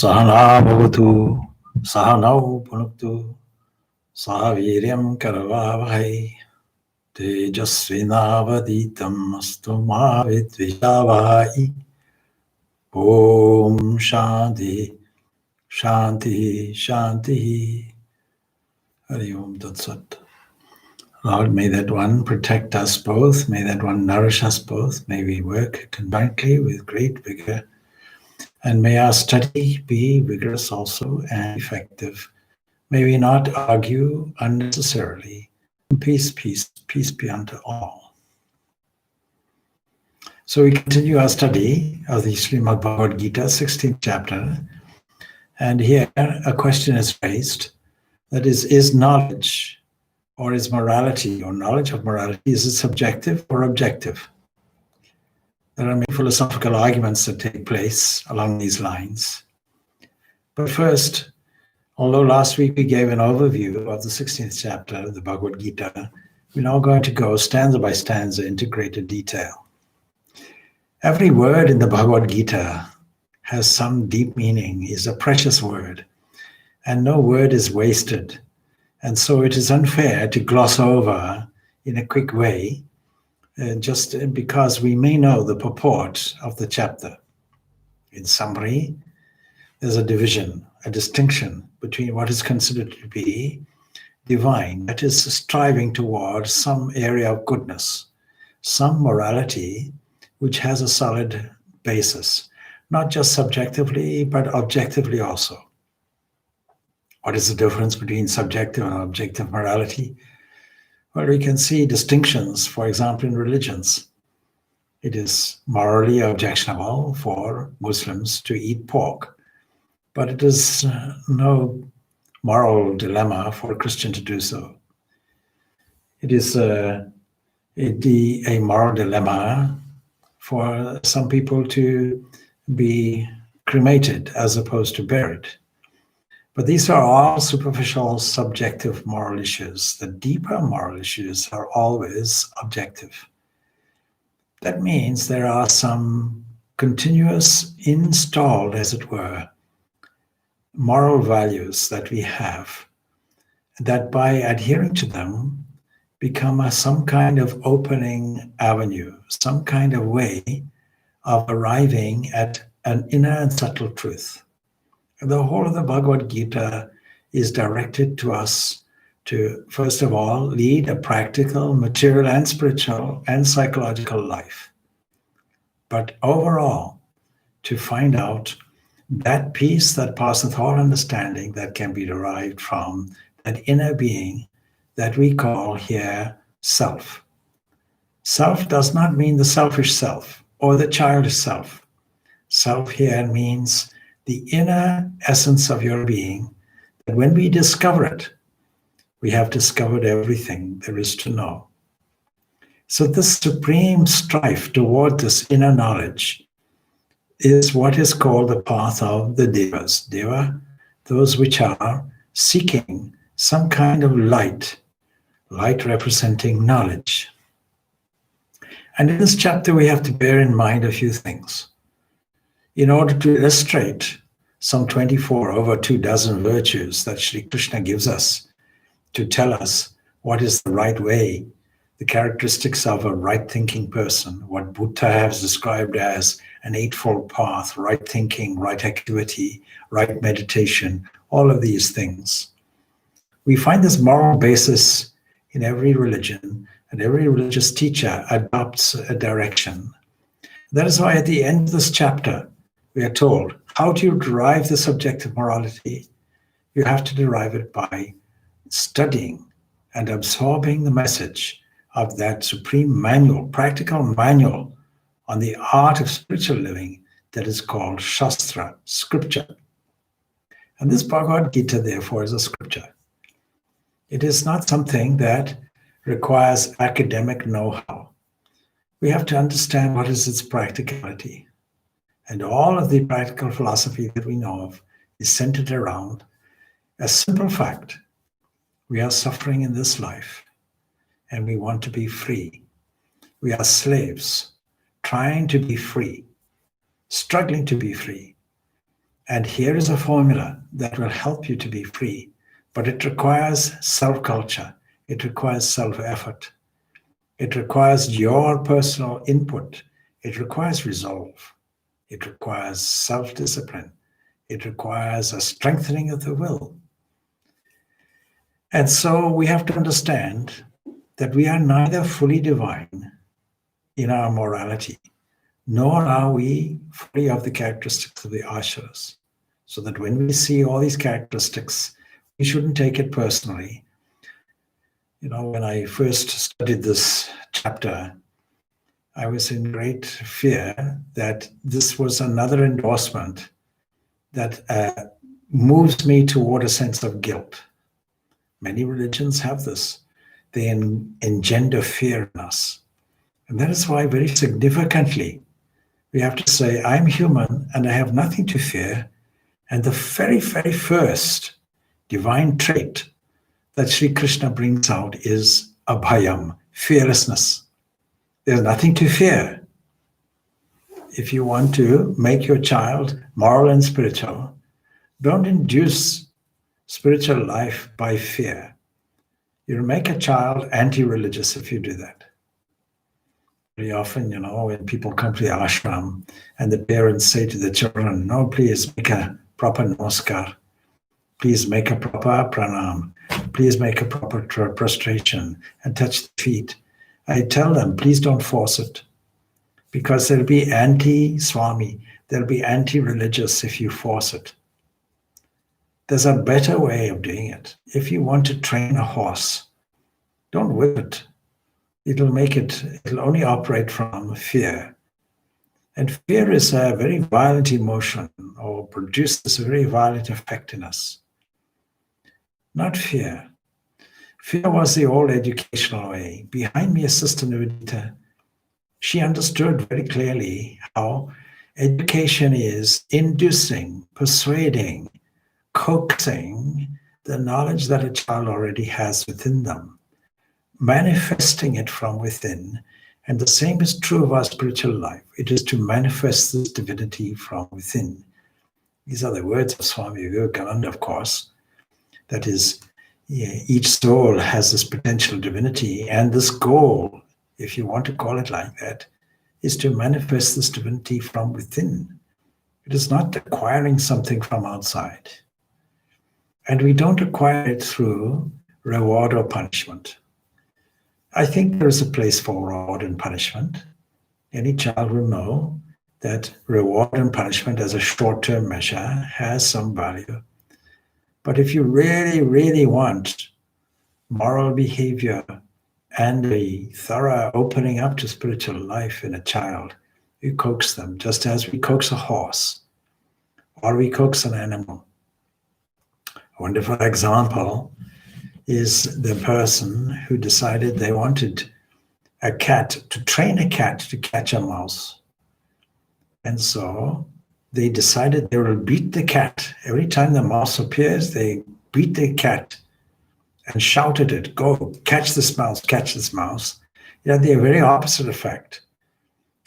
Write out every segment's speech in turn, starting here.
Sahana bhavatu, sahanau punuktu, sahaviryam karavavahai, tejasvinavaditam astu ma vidvishavahai. Om Shanti, Shanti, Shanti. Hari Om Tat Sat. Lord, may that one protect us both, may that one nourish us both, may we work conjointly with great vigor, and may our study be vigorous also and effective. May we not argue unnecessarily. Peace, peace, peace be unto all. So we continue our study of the Srimad Bhagavad Gita, 16th chapter, and here a question is raised, that is knowledge or is morality or knowledge of morality, is it subjective or objective? There are many philosophical arguments that take place along these lines. But first, although last week we gave an overview of the 16th chapter of the Bhagavad Gita, we're now going to go stanza by stanza into greater detail. Every word in the Bhagavad Gita has some deep meaning, is a precious word, and no word is wasted. And so it is unfair to gloss over in a quick way, just because we may know the purport of the chapter. In summary, there's a division, a distinction between what is considered to be divine, that is striving towards some area of goodness, some morality which has a solid basis, not just subjectively, but objectively also. What is the difference between subjective and objective morality? Well, we can see distinctions, for example, in religions. It is morally objectionable for Muslims to eat pork, but it is no moral dilemma for a Christian to do so. It is a moral dilemma for some people to be cremated as opposed to buried. But these are all superficial, subjective moral issues. The deeper moral issues are always objective. That means there are some continuous, installed, as it were, moral values that we have, that by adhering to them become some kind of opening avenue, some kind of way of arriving at an inner and subtle truth. The whole of the Bhagavad Gita is directed to us to, first of all, lead a practical, material, and spiritual and psychological life. But overall, to find out that peace that passeth all understanding that can be derived from that inner being that we call here self. Self does not mean the selfish self or the childish self. Self here means the inner essence of your being, that when we discover it, we have discovered everything there is to know. So this supreme strife toward this inner knowledge is what is called the path of the devas. Deva, those which are seeking some kind of light representing knowledge. And in this chapter, we have to bear in mind a few things. In order to illustrate some 24 over 24 virtues that Sri Krishna gives us to tell us what is the right way, the characteristics of a right-thinking person, what Buddha has described as an eightfold path, right thinking, right activity, right meditation, all of these things. We find this moral basis in every religion, and every religious teacher adopts a direction. That is why at the end of this chapter, we are told, how do you derive the subjective morality? You have to derive it by studying and absorbing the message of that supreme manual, practical manual on the art of spiritual living that is called Shastra, scripture. And this Bhagavad Gita, therefore, is a scripture. It is not something that requires academic know-how. We have to understand what is its practicality. And all of the practical philosophy that we know of is centered around a simple fact. We are suffering in this life, and we want to be free. We are slaves, trying to be free, struggling to be free. And here is a formula that will help you to be free. But it requires self-culture. It requires self-effort. It requires your personal input. It requires resolve. It requires self-discipline. It requires a strengthening of the will. And so we have to understand that we are neither fully divine in our morality, nor are we free of the characteristics of the ashuras. So that when we see all these characteristics, we shouldn't take it personally. You know, when I first studied this chapter, I was in great fear that this was another endorsement that moves me toward a sense of guilt. Many religions have this. They engender fear in us. And that is why very significantly, we have to say, I'm human and I have nothing to fear. And the very, very first divine trait that Sri Krishna brings out is abhayam, fearlessness. There's nothing to fear. If you want to make your child moral and spiritual, don't induce spiritual life by fear. You'll make a child anti-religious if you do that. Very often, you know, when people come to the ashram and the parents say to the children, no, please make a proper namaskar. Please make a proper pranam. Please make a proper prostration and touch the feet. I tell them, please don't force it. Because there'll be anti-Swami, there'll be anti-religious if you force it. There's a better way of doing it. If you want to train a horse, don't whip it. It'll only operate from fear. And fear is a very violent emotion, or produces a very violent effect in us. Not fear. Fear was the old educational way. Behind me is Sister Nivedita. She understood very clearly how education is inducing, persuading, coaxing the knowledge that a child already has within them, manifesting it from within. And the same is true of our spiritual life. It is to manifest this divinity from within. These are the words of Swami Vivekananda, of course. That is, each soul has this potential divinity, and this goal, if you want to call it like that, is to manifest this divinity from within. It is not acquiring something from outside. And we don't acquire it through reward or punishment. I think there is a place for reward and punishment. Any child will know that reward and punishment as a short-term measure has some value. But if you really, really want moral behavior and a thorough opening up to spiritual life in a child, you coax them, just as we coax a horse or we coax an animal. A wonderful example is the person who decided they wanted to train a cat to catch a mouse. And so they decided they will beat the cat. Every time the mouse appears, they beat the cat and shout at it, go, catch this mouse, catch this mouse. It had the very opposite effect.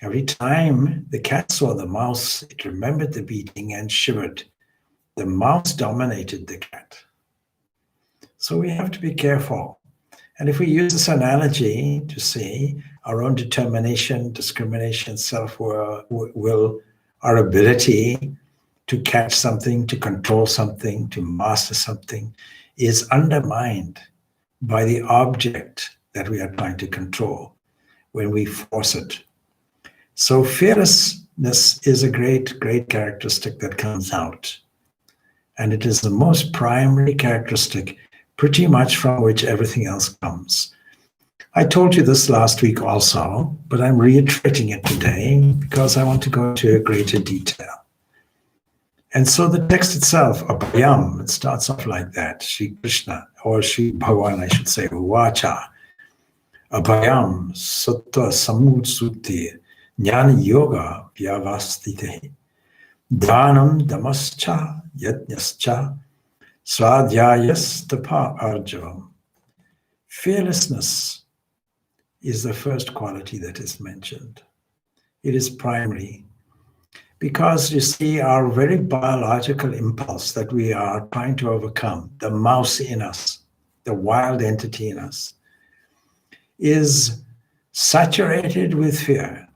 Every time the cat saw the mouse, it remembered the beating and shivered. The mouse dominated the cat. So we have to be careful. And if we use this analogy to see our own determination, discrimination, self-will, our ability to catch something, to control something, to master something, is undermined by the object that we are trying to control when we force it. So fearlessness is a great, great characteristic that comes out. And it is the most primary characteristic, pretty much from which everything else comes. I told you this last week also, but I'm reiterating it today because I want to go into a greater detail. And so the text itself, Abhayam, it starts off like that. Sri Krishna, or Sri Bhagavan, I should say, Uvacha. Abhayam, Sattva Samutsuti, Jnana Yoga, Vyavastite. Dhanam Damascha, Yajnascha, Swadhyayastapa Arjavam. Fearlessness is the first quality that is mentioned. It is primary. Because you see, our very biological impulse that we are trying to overcome, the mouse in us, the wild entity in us, is saturated with fear.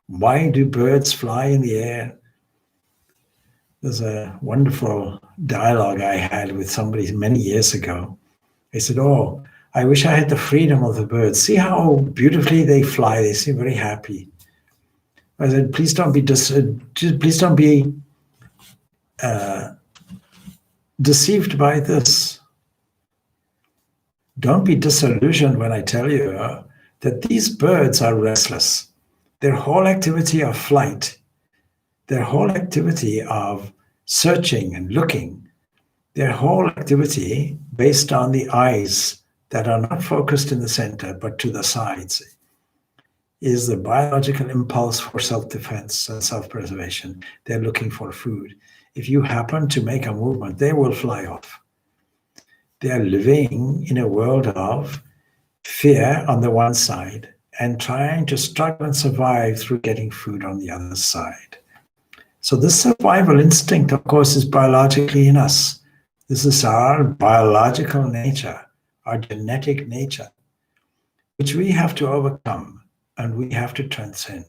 Why do birds fly in the air? There's a wonderful dialogue I had with somebody many years ago. They said, "Oh, I wish I had the freedom of the birds. See how beautifully they fly. They seem very happy." I said, "Please don't be deceived by this. Don't be disillusioned when I tell you that these birds are restless. Their whole activity of flight, their whole activity of searching and looking, their whole activity based on the eyes that are not focused in the center but to the sides, is the biological impulse for self-defense and self-preservation. They're looking for food. If you happen to make a movement, they will fly off. They are living in a world of fear on the one side and trying to struggle and survive through getting food on the other side. So this survival instinct, of course, is biologically in us. This is our biological nature, our genetic nature, which we have to overcome and we have to transcend.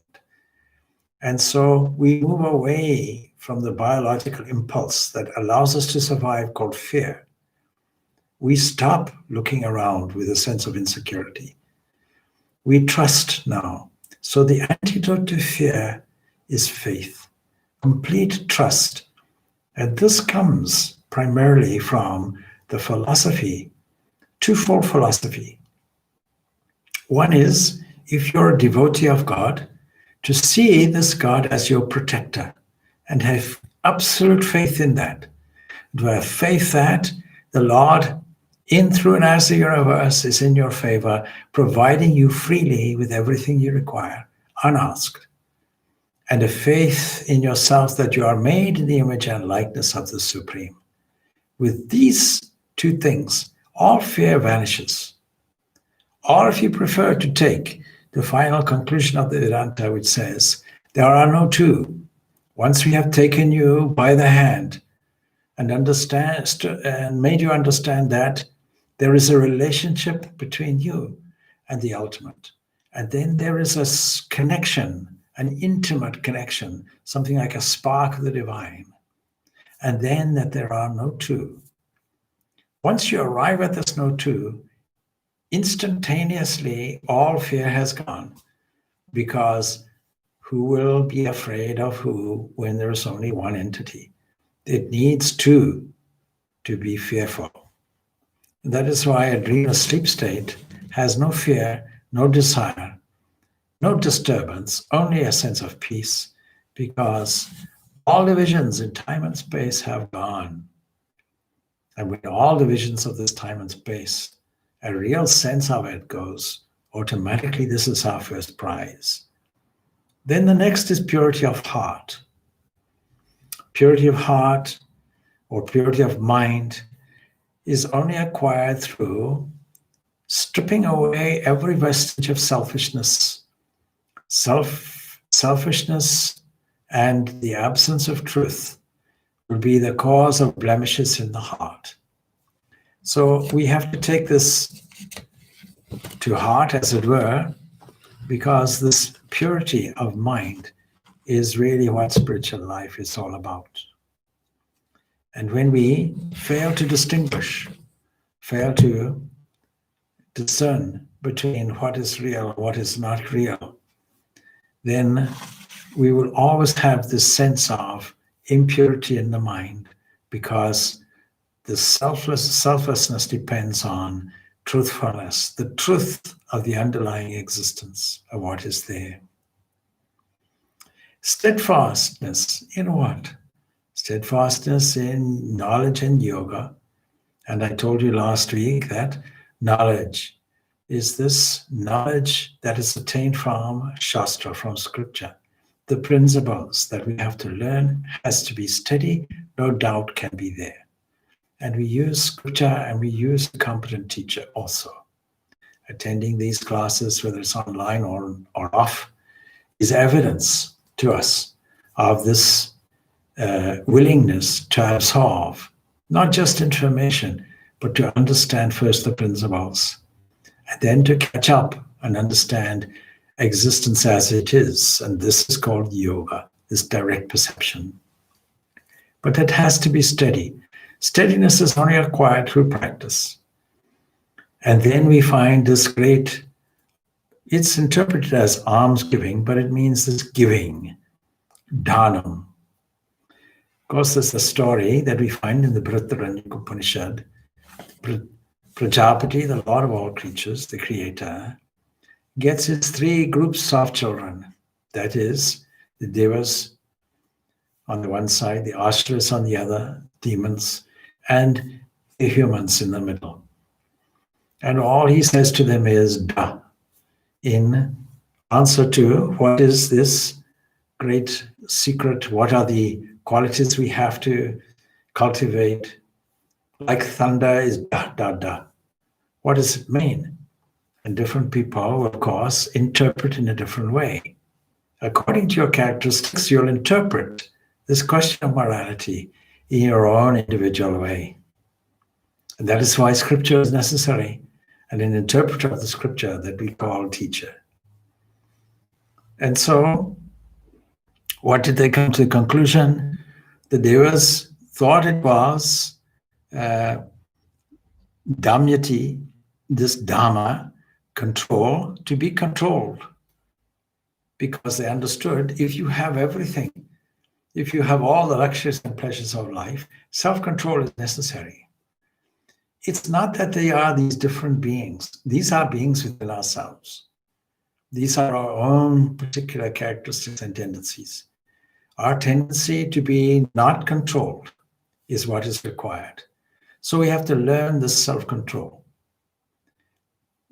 And so we move away from the biological impulse that allows us to survive, called fear. We stop looking around with a sense of insecurity. We trust now. So the antidote to fear is faith, complete trust. And this comes primarily from the philosophy, twofold philosophy. One is, if you're a devotee of God, to see this God as your protector and have absolute faith in that. To have faith that the Lord, in, through, and as the universe, is in your favor, providing you freely with everything you require, unasked. And a faith in yourself that you are made in the image and likeness of the Supreme. With these two things, all fear vanishes. Or if you prefer to take the final conclusion of the Vedanta, which says, there are no two. Once we have taken you by the hand and made you understand that there is a relationship between you and the ultimate. And then there is a connection, an intimate connection, something like a spark of the divine. And then that there are no two. Once you arrive at this no two, instantaneously all fear has gone, because who will be afraid of who when there's only one entity? It needs two to be fearful. That is why a dreamless sleep state has no fear, no desire, no disturbance, only a sense of peace, because all divisions in time and space have gone. And when all divisions of this time and space, a real sense of it goes, automatically this is our first prize. Then the next is purity of heart. Purity of heart or purity of mind is only acquired through stripping away every vestige of selfishness. Selfishness and the absence of truth will be the cause of blemishes in the heart. So we have to take this to heart, as it were, because this purity of mind is really what spiritual life is all about. And when we fail to distinguish, fail to discern between what is real and what is not real, then we will always have this sense of impurity in the mind, because the selflessness depends on truthfulness, the truth of the underlying existence of what is there. Steadfastness in what? Steadfastness in knowledge and yoga. And I told you last week that knowledge is this knowledge that is attained from Shastra, from scripture. The principles that we have to learn has to be steady, no doubt can be there. And we use scripture and we use a competent teacher also. Attending these classes, whether it's online or off, is evidence to us of this willingness to absorb not just information, but to understand first the principles, and then to catch up and understand existence as it is. And this is called yoga, this direct perception. But it has to be steady. Steadiness is only acquired through practice. And then we find this great, it's interpreted as alms giving, but it means this giving, dhanam. Of course, there's a story that we find in the Brihadaranyaka Upanishad. Prajapati, the Lord of all creatures, the creator, gets his 3 groups of children. That is, the devas on the one side, the asuras on the other, demons, and the humans in the middle. And all he says to them is da, in answer to what is this great secret, what are the qualities we have to cultivate. Like thunder is da, da, da. What does it mean? And different people, of course, interpret in a different way. According to your characteristics, you'll interpret this question of morality in your own individual way. And that is why scripture is necessary, and an interpreter of the scripture that we call teacher. And so, what did they come to the conclusion? The devas thought it was damyati, this dhamma, control, to be controlled. Because they understood, if you have everything, if you have all the luxuries and pleasures of life, self-control is necessary. It's not that they are these different beings. These are beings within ourselves. These are our own particular characteristics and tendencies. Our tendency to be not controlled is what is required. So we have to learn this self-control.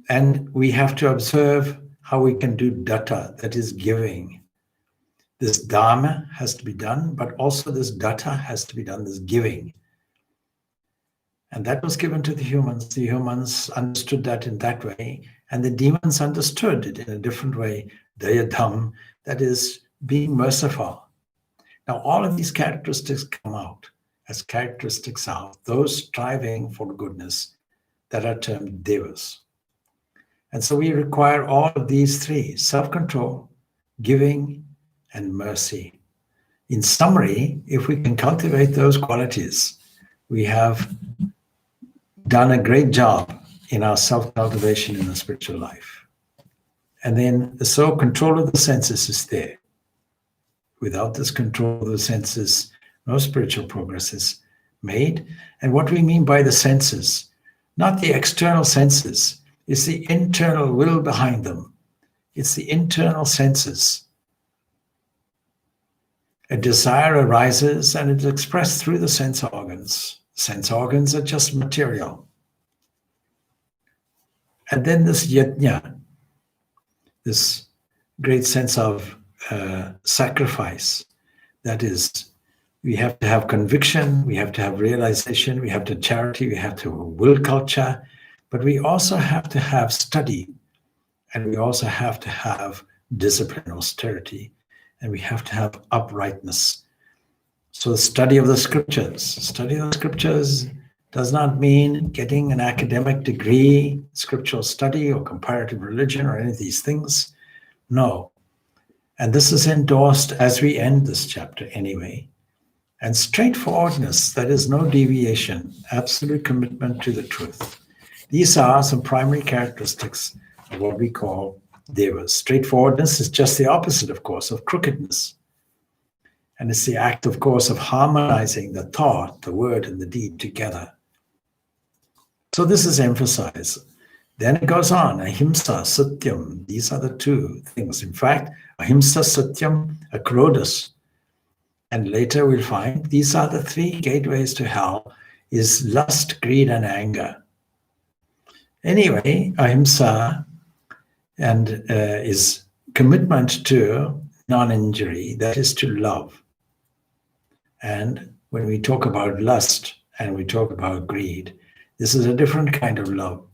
And we have to observe how we can do datta, that is giving. This dharma has to be done, but also this datta has to be done, this giving. And that was given to the humans. The humans understood that in that way, and the demons understood it in a different way, dayadham, that is being merciful. Now all of these characteristics come out as characteristics of those striving for goodness that are termed devas. And so we require all of these 3, self-control, giving, and mercy. In summary, if we can cultivate those qualities, we have done a great job in our self-cultivation in the spiritual life. And then, so control of the senses is there. Without this control of the senses, no spiritual progress is made. And what we mean by the senses, not the external senses, it's the internal will behind them. It's the internal senses. A desire arises and it's expressed through the sense organs. Sense organs are just material. And then this yajna, this great sense of sacrifice. That is, we have to have conviction, we have to have realization, we have to charity, we have to will culture, but we also have to have study, and we also have to have discipline, austerity, and we have to have uprightness. So the study of the scriptures does not mean getting an academic degree, scriptural study or comparative religion or any of these things. No. And this is endorsed as we end this chapter anyway. And straightforwardness, that is no deviation, absolute commitment to the truth. These are some primary characteristics of what we call devas. Straightforwardness is just the opposite, of course, of crookedness. And it's the act, of course, of harmonizing the thought, the word, and the deed together. So this is emphasized. Then it goes on, ahimsa, satyam. These are the 2 things. In fact, ahimsa, satyam, akrodhas. And later we'll find these are the 3 gateways to hell, is lust, greed, and anger. Anyway, ahimsa and is commitment to non-injury, that is to love. And when we talk about lust and we talk about greed, this is a different kind of love.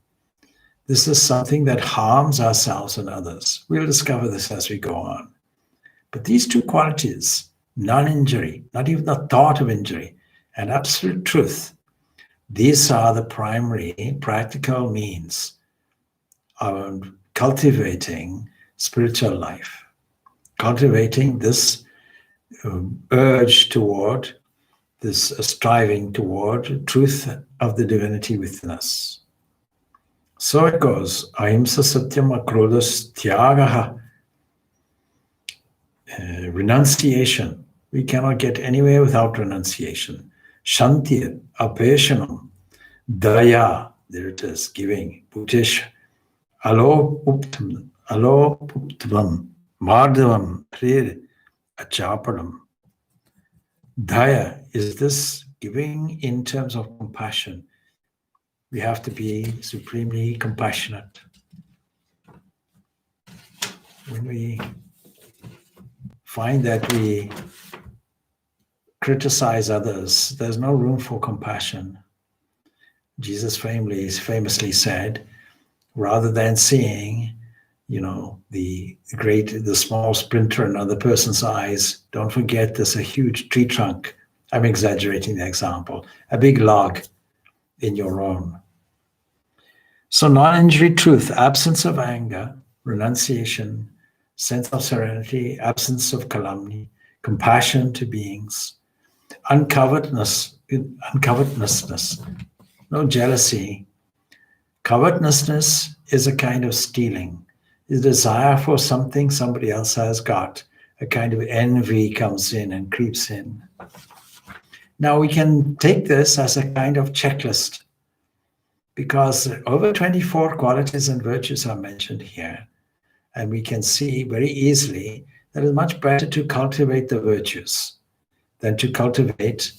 This is something that harms ourselves and others. We'll discover this as we go on. But these 2 qualities non-injury, not even the thought of injury, and absolute truth. These are the primary practical means of cultivating spiritual life, cultivating this urge toward, this striving toward truth of the divinity within us. So it goes. Ahimsa satyam akrodhas tyagaha. Renunciation. We cannot get anywhere without renunciation. Shanti, apeshanam. Daya, there it is, giving. Bhutesh, alopuptam, madhavam, hrir, achapadam. Daya is this giving in terms of compassion. We have to be supremely compassionate. When we find that we criticize others, there's no room for compassion. Jesus famously said, rather than seeing, the small splinter in another person's eyes, don't forget there's a huge tree trunk. I'm exaggerating the example. A big log in your own. So non-injury truth, absence of anger, renunciation, sense of serenity, absence of calumny, compassion to beings, uncovetousness, no jealousy. Covetousness is a kind of stealing, the desire for something somebody else has got. A kind of envy comes in and creeps in. Now we can take this as a kind of checklist, because over 24 qualities and virtues are mentioned here. And we can see very easily that it's much better to cultivate the virtues than to cultivate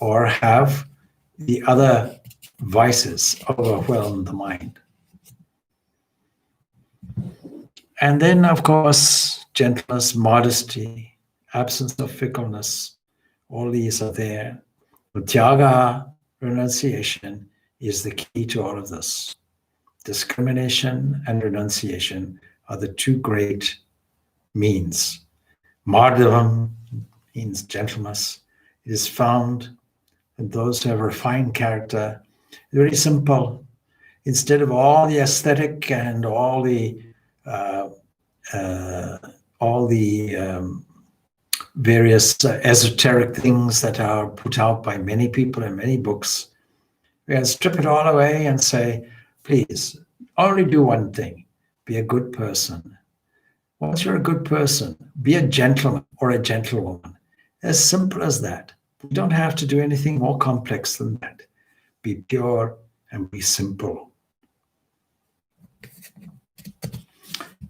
or have the other vices overwhelm the mind. And then, of course, gentleness, modesty, absence of fickleness, all these are there. Tyaga, renunciation, is the key to all of this. Discrimination and renunciation are the two great means. Madhavam means gentleness. It is found in those who have refined character. Very simple. Instead of all the aesthetic and all the various esoteric things that are put out by many people in many books, we can strip it all away and say, please, only do one thing. Be a good person. Once you're a good person, be a gentleman or a gentlewoman. As simple as that. You don't have to do anything more complex than that. Be pure and be simple.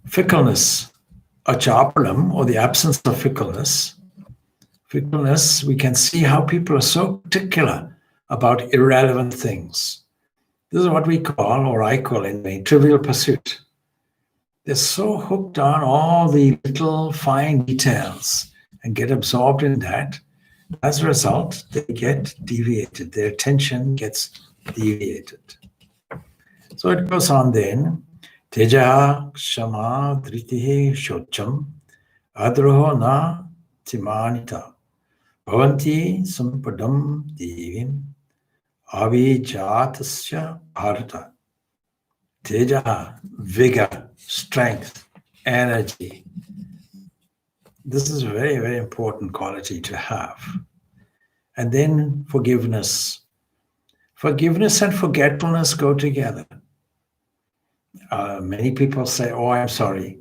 Fickleness, achapalam, or the absence of fickleness. Fickleness, we can see how people are so particular about irrelevant things. This is what we call, or I call anyway, trivial pursuit. They're so hooked on all the little fine details and get absorbed in that. As a result, they get deviated. Their attention gets deviated. So it goes on then. Teja Kshama Dhritihe Shocham Adroho Na Timanita Bhavanti Sampadam Devim Avijatasya Bharata. Teja, vigor, strength, energy. This is a very, very important quality to have. And then forgiveness. Forgiveness and forgetfulness go together. Many people say, oh, I'm sorry.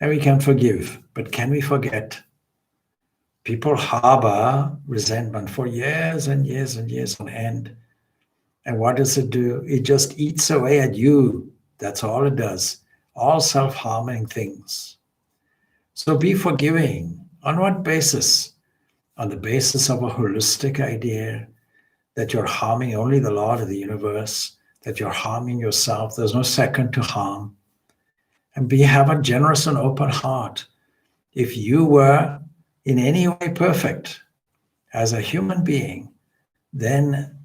And we can forgive, but can we forget? People harbor resentment for years and years and years on end. And what does it do? It just eats away at you. That's all it does. All self-harming things. So be forgiving. On what basis? On the basis of a holistic idea that you're harming only the Lord of the universe, that you're harming yourself. There's no second to harm. And have a generous and open heart. If you were in any way perfect as a human being, then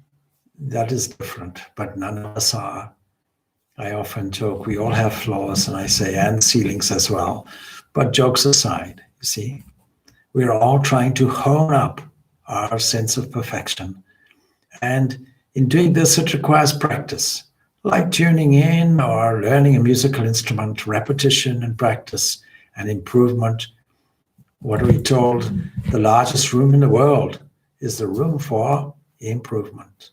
that is different. But none of us are. I often joke, we all have flaws, and I say, and ceilings as well. But jokes aside, you see, we're all trying to hone up our sense of perfection. And in doing this, it requires practice, like tuning in or learning a musical instrument, repetition and practice and improvement. What are we told? The largest room in the world is the room for improvement.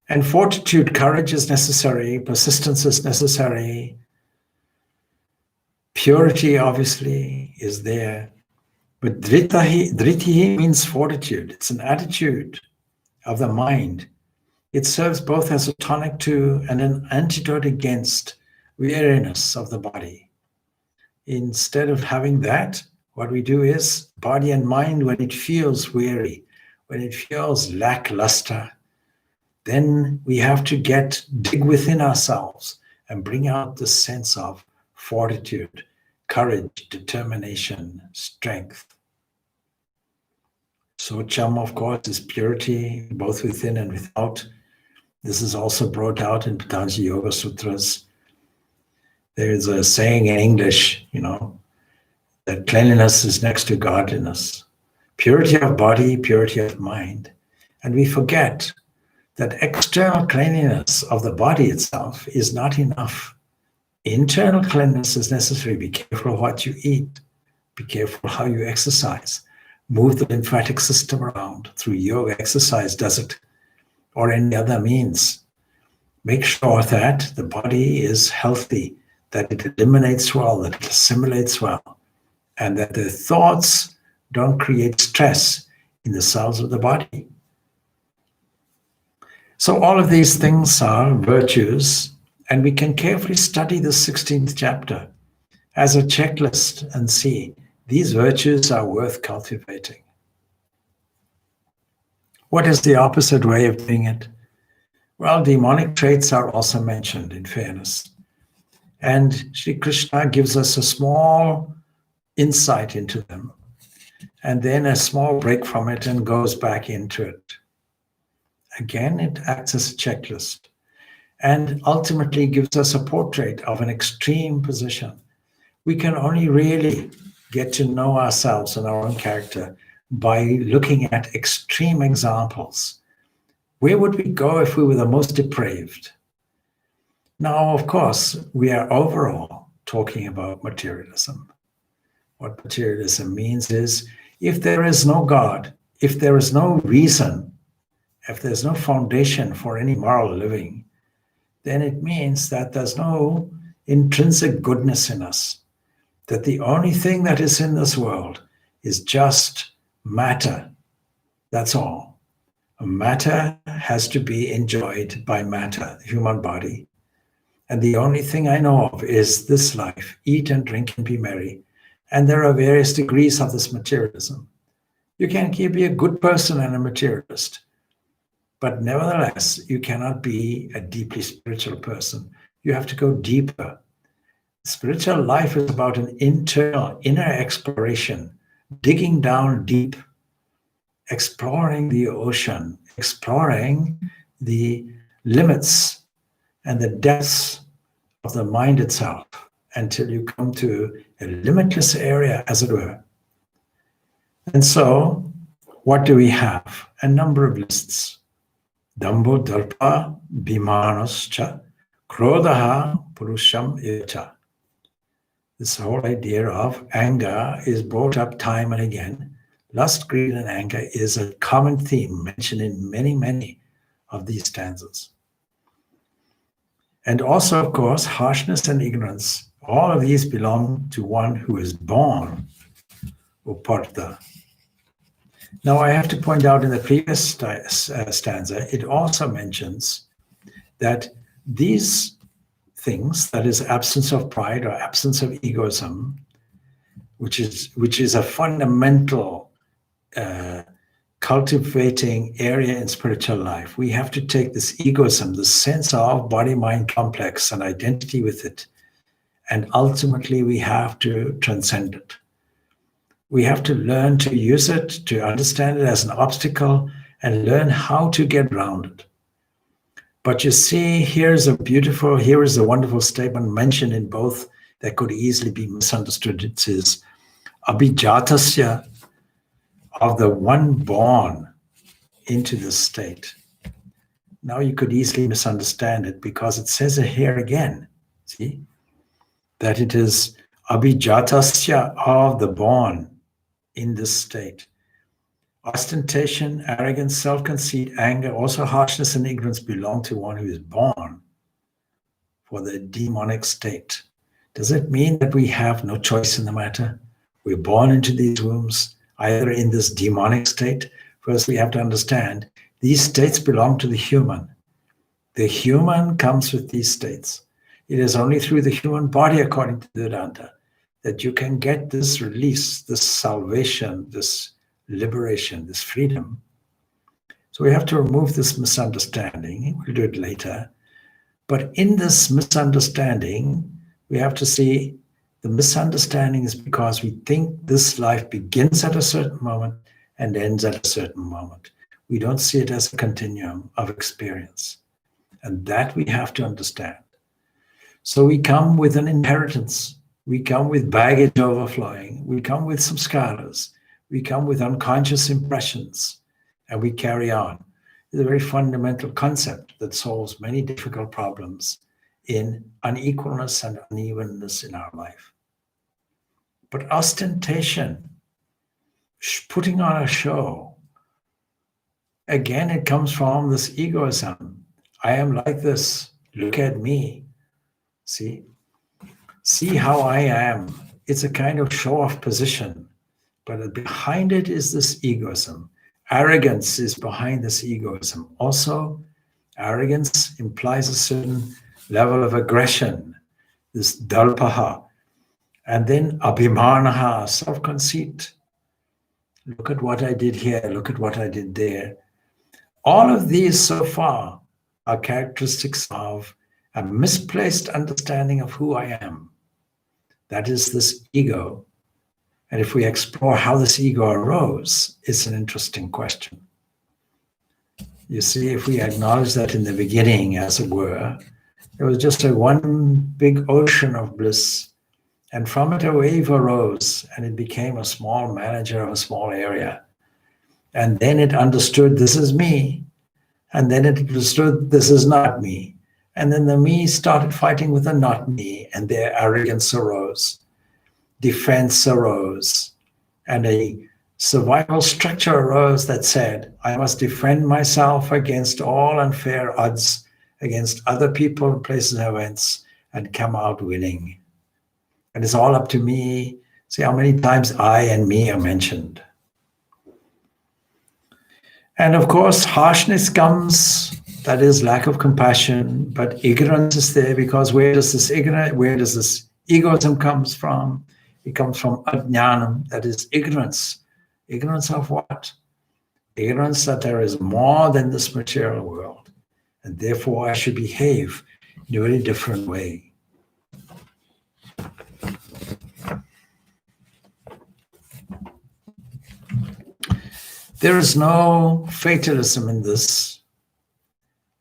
And fortitude, courage is necessary, persistence is necessary, purity obviously is there. But dritihi means fortitude. It's an attitude of the mind. It serves both as a tonic to and an antidote against weariness of the body. Instead of having that, what we do is body and mind, when it feels weary, when it feels lackluster, then we have to dig within ourselves and bring out the sense of fortitude, courage, determination, strength. Socham, of course, is purity, both within and without. This is also brought out in Patanjali Yoga Sutras. There is a saying in English, that cleanliness is next to godliness. Purity of body, purity of mind. And we forget that external cleanliness of the body itself is not enough. Internal cleanliness is necessary. Be careful what you eat. Be careful how you exercise. Move the lymphatic system around through yoga, exercise, does it, or any other means. Make sure that the body is healthy, that it eliminates well, that it assimilates well, and that the thoughts don't create stress in the cells of the body. So all of these things are virtues, and we can carefully study the 16th chapter as a checklist and see these virtues are worth cultivating. What is the opposite way of doing it? Well, demonic traits are also mentioned, in fairness. And Sri Krishna gives us a small insight into them, and then a small break from it and goes back into it. Again, it acts as a checklist and ultimately gives us a portrait of an extreme position. We can only really get to know ourselves and our own character by looking at extreme examples. Where would we go if we were the most depraved? Now, of course, we are overall talking about materialism. What materialism means is, if there is no God, if there is no reason, if there's no foundation for any moral living, then it means that there's no intrinsic goodness in us, that the only thing that is in this world is just matter. That's all. Matter has to be enjoyed by matter, the human body. And the only thing I know of is this life, eat and drink and be merry. And there are various degrees of this materialism. You can be a good person and a materialist, but nevertheless, you cannot be a deeply spiritual person. You have to go deeper. Spiritual life is about an inner exploration, digging down deep, exploring the ocean, exploring the limits and the depths of the mind itself until you come to a limitless area, as it were. And so, what do we have? A number of lists. Dambo darpa bhimanascha krodaha purusham echa. This whole idea of anger is brought up time and again. Lust, greed, and anger is a common theme mentioned in many, many of these stanzas. And also, of course, harshness and ignorance. All of these belong to one who is born, uparta. Now, I have to point out in the previous stanza, it also mentions that these things, that is absence of pride or absence of egoism, which is a fundamental cultivating area in spiritual life. We have to take this egoism, the sense of body-mind complex and identity with it, and ultimately we have to transcend it. We have to learn to use it, to understand it as an obstacle, and learn how to get around it. But you see, here is a wonderful statement mentioned in both that could easily be misunderstood. It says, abhijatasya, of the one born into this state. Now you could easily misunderstand it because it says it here again, see, that it is abhijatasya, of the born in this state. Ostentation, arrogance, self-conceit, anger, also harshness and ignorance belong to one who is born for the demonic state. Does it mean that we have no choice in the matter? We're born into these wombs, either in this demonic state. First, we have to understand these states belong to the human. The human comes with these states. It is only through the human body, according to Vedanta, that you can get this release, this salvation, this liberation, this freedom. So we have to remove this misunderstanding. We'll do it later. But in this misunderstanding, we have to see the misunderstanding is because we think this life begins at a certain moment and ends at a certain moment. We don't see it as a continuum of experience. And that we have to understand. So we come with an inheritance. We come with baggage overflowing. We come with some scholars. We come with unconscious impressions. And we carry on. It's a very fundamental concept that solves many difficult problems in unequalness and unevenness in our life. But ostentation, putting on a show, again, it comes from this egoism. I am like this. Look at me. See how I am. It's a kind of show-off position. But behind it is this egoism. Arrogance is behind this egoism. Also, arrogance implies a certain level of aggression, this dalpaha. And then abhimanaha, self-conceit. Look at what I did here. Look at what I did there. All of these so far are characteristics of a misplaced understanding of who I am. That is this ego. And if we explore how this ego arose, it's an interesting question. You see, if we acknowledge that in the beginning, as it were, there was just one big ocean of bliss. And from it a wave arose, and it became a small manager of a small area. And then it understood, this is me. And then it understood, this is not me. And then the me started fighting with the not me, and their arrogance arose. Defense arose. And a survival structure arose that said, I must defend myself against all unfair odds, against other people, places, and events, and come out winning. And it's all up to me. See how many times I and me are mentioned. And of course, harshness comes, that is lack of compassion, but ignorance is there because where does this egoism comes from? It comes from ajnanam, that is ignorance. Ignorance of what? Ignorance that there is more than this material world. And therefore I should behave in a very different way. There is no fatalism in this.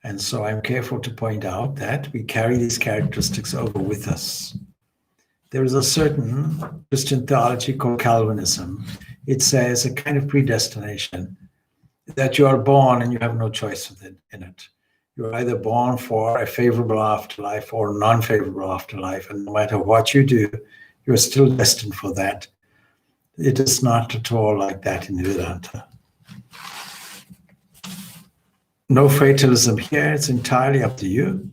And so I'm careful to point out that we carry these characteristics over with us. There is a certain Christian theology called Calvinism. It says a kind of predestination, that you are born and you have no choice in it. You're either born for a favorable afterlife or a non-favorable afterlife. And no matter what you do, you're still destined for that. It is not at all like that in Vedanta. No fatalism here, it's entirely up to you.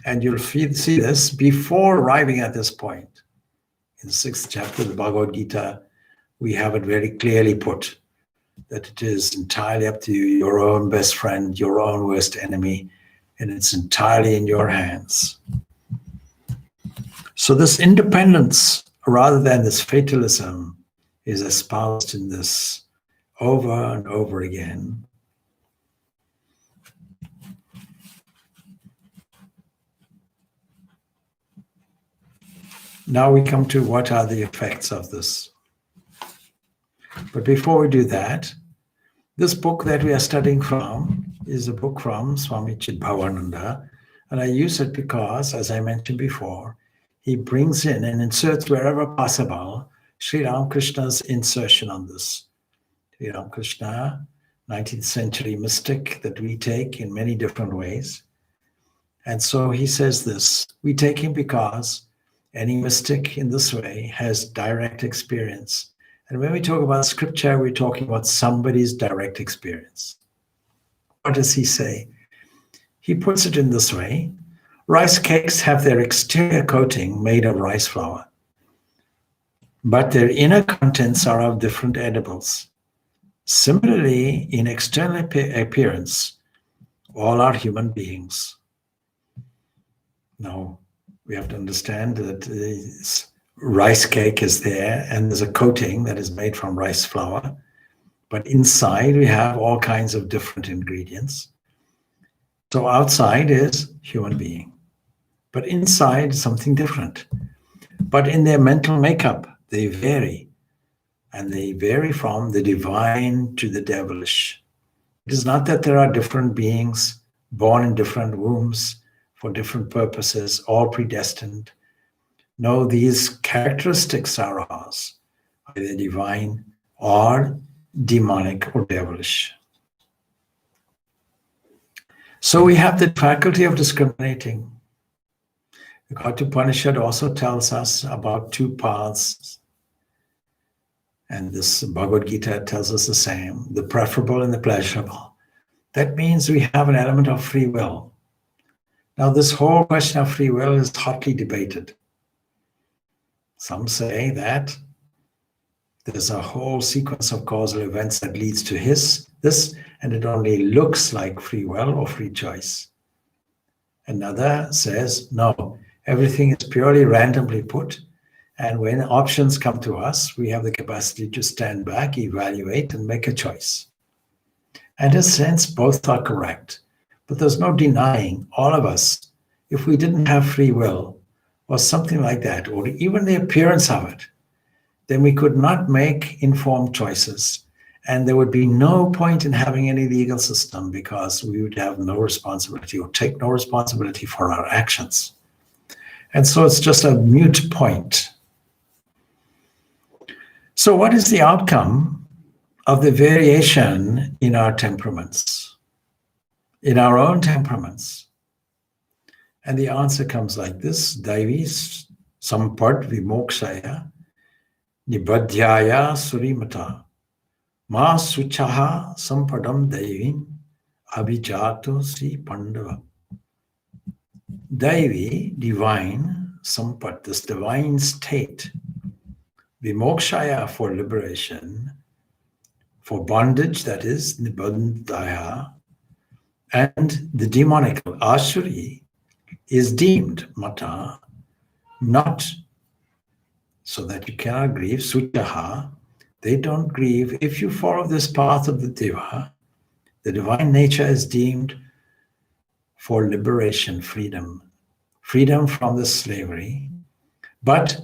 And you'll see this before arriving at this point. In the 6th chapter of the Bhagavad Gita, we have it very clearly put that it is entirely up to you, your own best friend, your own worst enemy, and it's entirely in your hands. So this independence, rather than this fatalism, is espoused in this over and over again. Now we come to what are the effects of this. But before we do that, this book that we are studying from is a book from Swami Bhagavad, and I use it because, as I mentioned before, he brings in and inserts wherever possible Sri Ramakrishna's insertion on this. Sri Ramakrishna, 19th century mystic that we take in many different ways. And so he says this, we take him because any mystic in this way has direct experience. And when we talk about scripture, we're talking about somebody's direct experience. What does he say? He puts it in this way. Rice cakes have their exterior coating made of rice flour, but their inner contents are of different edibles. Similarly, in external appearance, all are human beings. Now, we have to understand that this rice cake is there and there's a coating that is made from rice flour, but inside we have all kinds of different ingredients. So outside is human being, but inside is something different. But in their mental makeup, they vary, and they vary from the divine to the devilish. It is not that there are different beings born in different wombs for different purposes, all predestined. No, these characteristics are ours, either divine or demonic or devilish. So we have the faculty of discriminating. The Katha Upanishad also tells us about two paths. And this Bhagavad Gita tells us the same, the preferable and the pleasurable. That means we have an element of free will. Now, this whole question of free will is hotly debated. Some say that there's a whole sequence of causal events that leads to this, and it only looks like free will or free choice. Another says, no, everything is purely randomly put, and when options come to us, we have the capacity to stand back, evaluate, and make a choice. And in a sense, both are correct. But there's no denying, all of us, if we didn't have free will, or something like that, or even the appearance of it, then we could not make informed choices. And there would be no point in having any legal system because we would have no responsibility or take no responsibility for our actions. And so it's just a moot point. So what is the outcome of the variation in our temperaments, in our own temperaments? And the answer comes like this, Daivis sampad vimokshaya nibadhyaya surimata ma suchaha sampadam daivim abhijato si pandava. Daivi, divine, sampad, this divine state, vimokshaya for liberation, for bondage, that is nibandhaya, and the demonical ashuri is deemed mata, not so that you cannot grieve, suchaha, they don't grieve. If you follow this path of the Deva, the divine nature is deemed for liberation, freedom from the slavery. But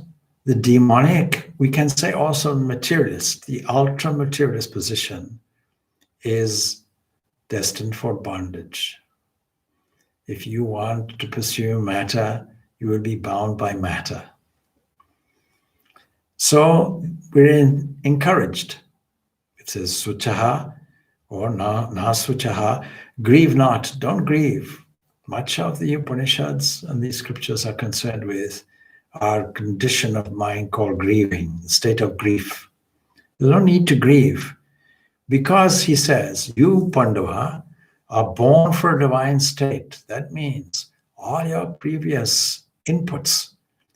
the demonic, we can say also materialist, the ultra-materialist position is destined for bondage. If you want to pursue matter, you will be bound by matter. So we're encouraged. It says suchaha or na suchaha, grieve not, don't grieve. Much of the Upanishads and these scriptures are concerned with our condition of mind called grieving, state of grief. There's no need to grieve because he says, you Pandava are born for a divine state. That means all your previous inputs,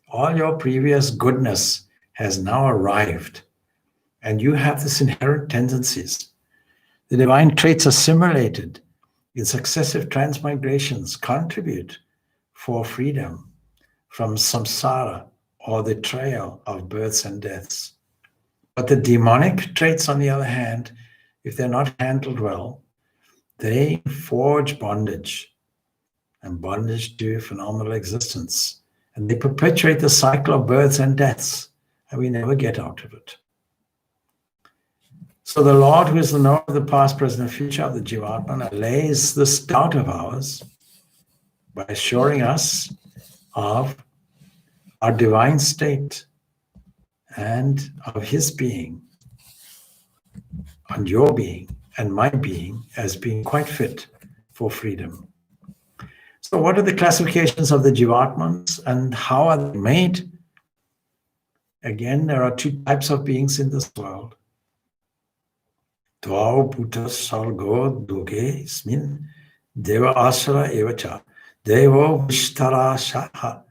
all your previous goodness has now arrived, and you have this inherent tendencies. The divine traits assimilated in successive transmigrations contribute for freedom from samsara or the trail of births and deaths. But the demonic traits, on the other hand, if they're not handled well, they forge bondage and bondage to phenomenal existence. And they perpetuate the cycle of births and deaths, and we never get out of it. So the Lord, who is the knower of the past, present, and future of the Jivatman, allays this doubt of ours by assuring us of our divine state and of his being on your being and my being as being quite fit for freedom. So what are the classifications of the Jivatmans and how are they made? Again, there are two types of beings in this world. Dvau Bhuta Sargo Duge Smin Deva Asara Evacha Devo Vishtara Shaha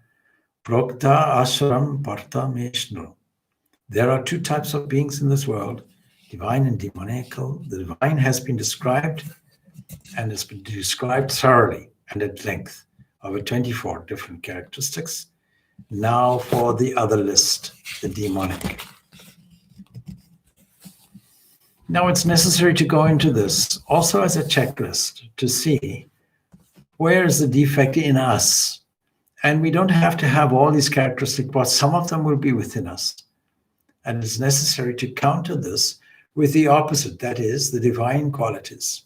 Prokta Asaram Partha Meshnu. There are two types of beings in this world, divine and demoniacal. The divine has been described and has been described thoroughly and at length over 24 different characteristics. Now for the other list, the demonic. Now it's necessary to go into this also as a checklist to see where is the defect in us. And we don't have to have all these characteristics, but some of them will be within us. And it's necessary to counter this with the opposite, that is, the divine qualities.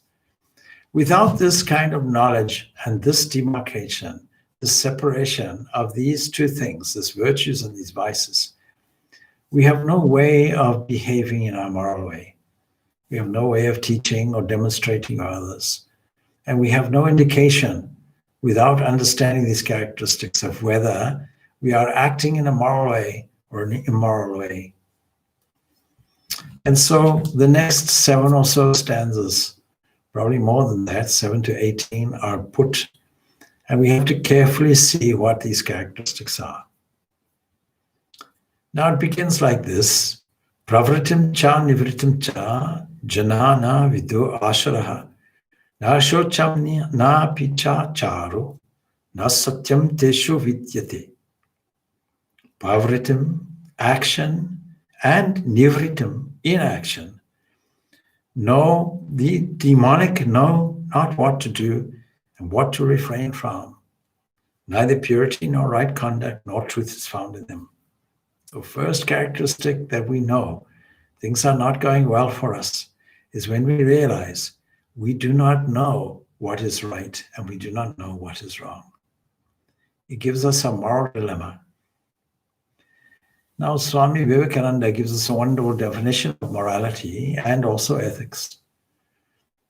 Without this kind of knowledge and this demarcation, the separation of these two things, these virtues and these vices, we have no way of behaving in our moral way. We have no way of teaching or demonstrating to others. And we have no indication without understanding these characteristics of whether we are acting in a moral way or an immoral way. And so the next 7 or so stanzas, probably more than that, 7 to 18, are put, and we have to carefully see what these characteristics are. Now it begins like this: Pravritim cha nivritim cha janana vidu asharaha na shocham na picha charu na satyam teshu vidyate. Pravritim, action, and nivritim, inaction. Know the demonic, know not what to do and what to refrain from. Neither purity nor right conduct nor truth is found in them. The first characteristic that we know things are not going well for us is when we realize we do not know what is right and we do not know what is wrong. It gives us a moral dilemma. Now, Swami Vivekananda gives us a wonderful definition of morality and also ethics.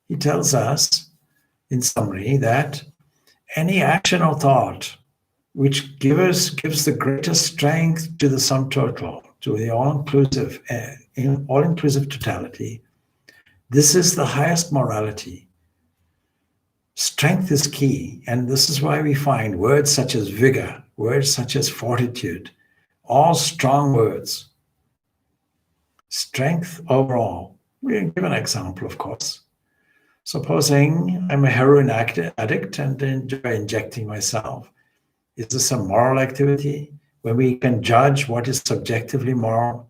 He tells us, in summary, that any action or thought which gives the greatest strength to the sum total, to the all-inclusive totality, this is the highest morality. Strength is key, and this is why we find words such as vigor, words such as fortitude, all strong words. Strength overall. We'll give an example, of course. Supposing I'm a heroin addict and enjoy injecting myself. Is this a moral activity where we can judge what is subjectively moral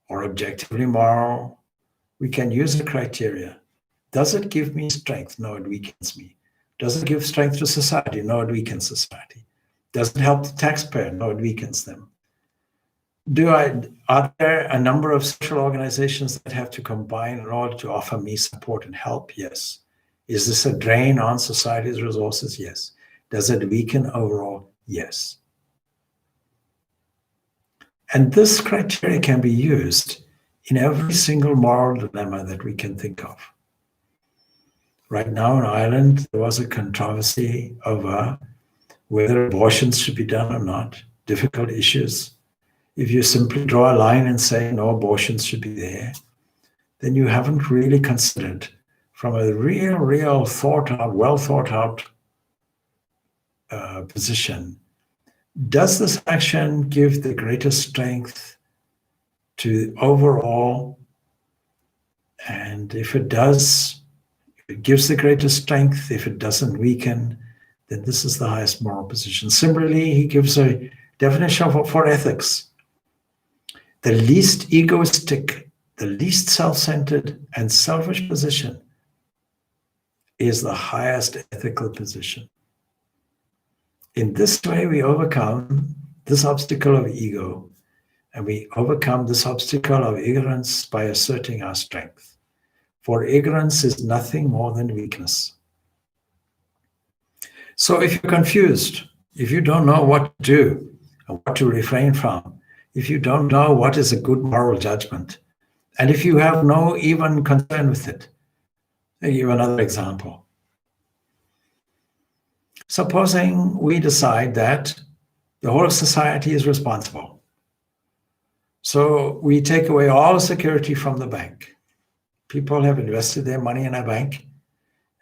or objectively moral? We can use a criteria. Does it give me strength? No, it weakens me. Does it give strength to society? No, it weakens society. Does it help the taxpayer? No, it weakens them. Are there a number of social organizations that have to combine in order to offer me support and help? Yes. Is this a drain on society's resources? Yes. Does it weaken overall? Yes. And this criteria can be used in every single moral dilemma that we can think of. Right now in Ireland, there was a controversy over whether abortions should be done or not, difficult issues. If you simply draw a line and say no abortions should be there, then you haven't really considered from a real well thought out position, does this action give the greatest strength to overall? And if it does, it gives the greatest strength. If it doesn't weaken, then this is the highest moral position. Similarly, he gives a definition for ethics. The least egoistic, the least self-centered and selfish position is the highest ethical position. In this way, we overcome this obstacle of ego, and we overcome this obstacle of ignorance by asserting our strength. For ignorance is nothing more than weakness. So if you're confused, if you don't know what to do and what to refrain from, if you don't know what is a good moral judgment, and if you have no even concern with it. I'll give another example. Supposing we decide that the whole of society is responsible. So we take away all security from the bank. People have invested their money in a bank,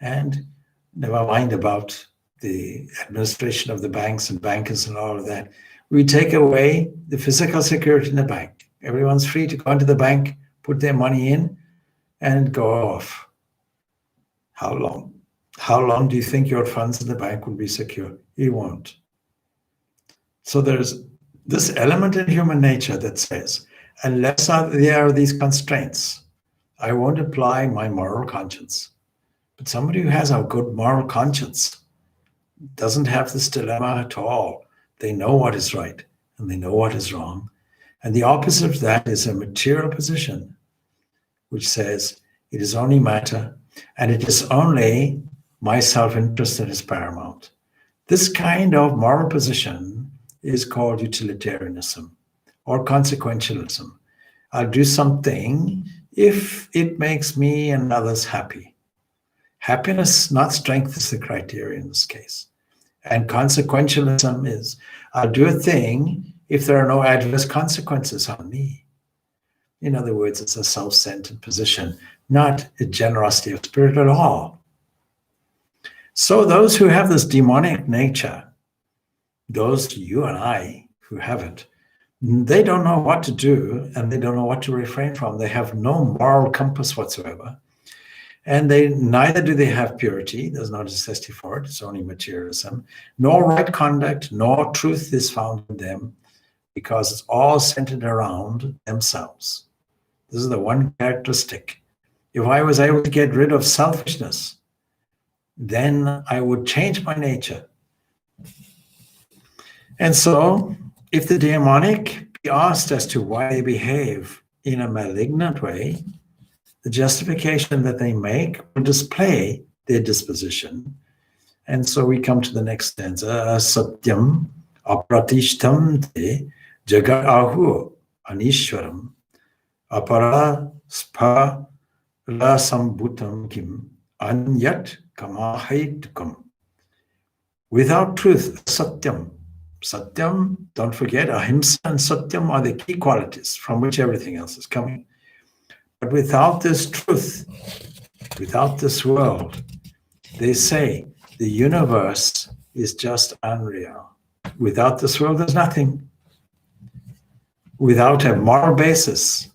and never mind about the administration of the banks and bankers and all of that. We take away the physical security in the bank. Everyone's free to go into the bank, put their money in, and go off. How long? How long do you think your funds in the bank will be secure? You won't. So there's this element in human nature that says, unless there are these constraints, I won't apply my moral conscience. But somebody who has a good moral conscience doesn't have this dilemma at all. They know what is right and they know what is wrong. And the opposite of that is a material position, which says it is only matter and it is only my self-interest that is paramount. This kind of moral position is called utilitarianism or consequentialism. I'll do something if it makes me and others happy. Happiness, not strength, is the criteria in this case. And consequentialism is, I'll do a thing if there are no adverse consequences on me. In other words, it's a self-centered position, not a generosity of spirit at all. So those who have this demonic nature, those you and I who have it, they don't know what to do and they don't know what to refrain from. They have no moral compass whatsoever. And neither do they have purity. There's no necessity for it. It's only materialism. Nor right conduct, nor truth is found in them, because it's all centered around themselves. This is the one characteristic. If I was able to get rid of selfishness, then I would change my nature. And so, if the demonic be asked as to why they behave in a malignant way, the justification that they make will display their disposition. And so we come to the next stanza. Satyam apratishtam te jagat ahu anishwaram apara spa rasambhutam kim anyat kamahaitukam. Without truth, satyam. Satyam, don't forget, ahimsa and satyam are the key qualities from which everything else is coming. But without this truth, without this world, they say the universe is just unreal. Without this world, there's nothing. Without a moral basis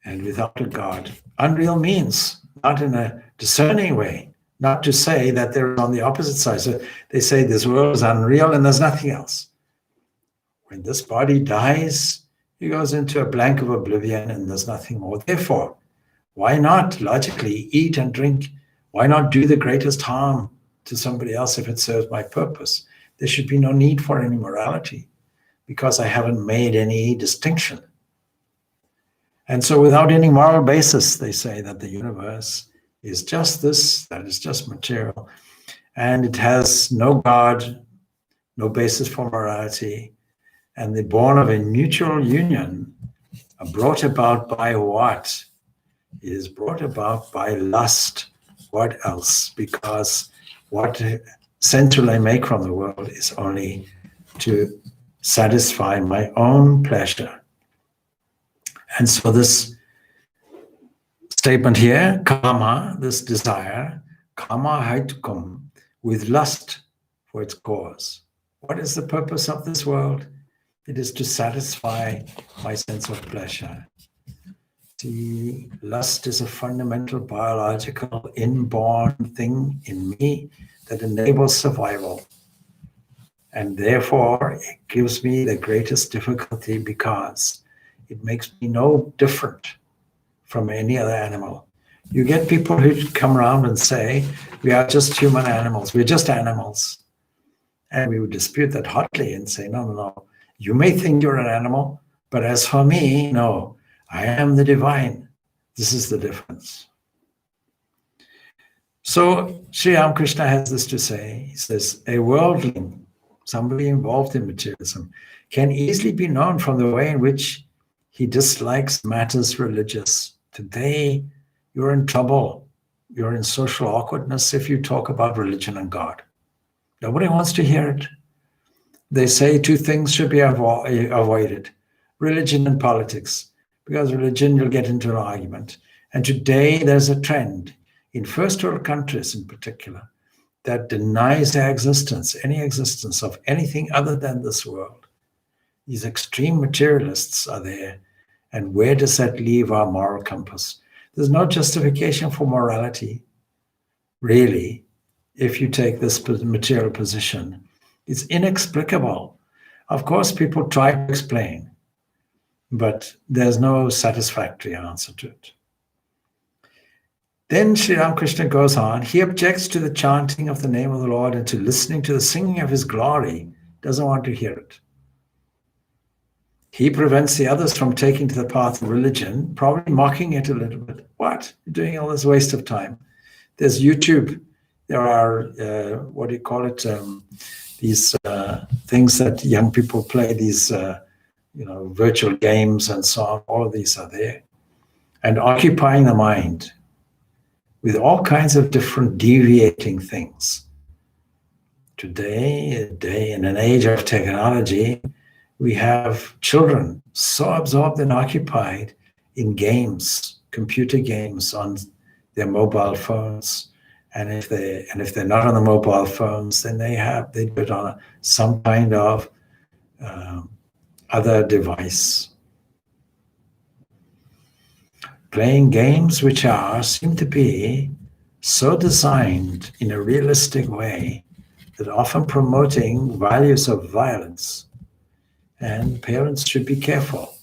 and without a God. Unreal means not in a discerning way, not to say that they're on the opposite side. So they say this world is unreal and there's nothing else. When this body dies, he goes into a blank of oblivion and there's nothing more. Therefore, why not logically eat and drink? Why not do the greatest harm to somebody else if it serves my purpose? There should be no need for any morality because I haven't made any distinction. And so without any moral basis, they say that the universe is just this, that is just material. And it has no God, no basis for morality. And the born of a mutual union are brought about by what? It is brought about by lust. What else? Because what sense will I make from the world is only to satisfy my own pleasure. And so this statement here, kama, this desire, kama haitukum, with lust for its cause. What is the purpose of this world? It is to satisfy my sense of pleasure. See, lust is a fundamental biological inborn thing in me that enables survival. And therefore, it gives me the greatest difficulty because it makes me no different from any other animal. You get people who come around and say, we are just human animals, we're just animals. And we would dispute that hotly and say, no, no, no. You may think you're an animal, but as for me, no, I am the divine. This is the difference. So Sri Ramakrishna has this to say. He says, a worldling somebody involved in materialism, can easily be known from the way in which he dislikes matters religious. Today, you're in trouble. You're in social awkwardness if you talk about religion and God. Nobody wants to hear it. They say two things should be avoided: religion and politics. Because religion, you'll get into an argument. And today, there's a trend in first world countries in particular that denies their existence, any existence of anything other than this world. These extreme materialists are there. And where does that leave our moral compass? There's no justification for morality, really, if you take this material position. It's inexplicable. Of course, people try to explain, but there's no satisfactory answer to it. Then Sri Ramakrishna goes on. He objects to the chanting of the name of the Lord and to listening to the singing of his glory. Doesn't want to hear it. He prevents the others from taking to the path of religion, probably mocking it a little bit. What? You're doing all this waste of time. There's YouTube. There are, what do you call it? These things that young people play, these virtual games and so on. All of these are there. And occupying the mind with all kinds of different deviating things. Today, in an age of technology, we have children so absorbed and occupied in games, computer games on their mobile phones. And if they're not on the mobile phones, then they do it on some kind of other device. Playing games which seem to be so designed in a realistic way that often promoting values of violence. And parents should be careful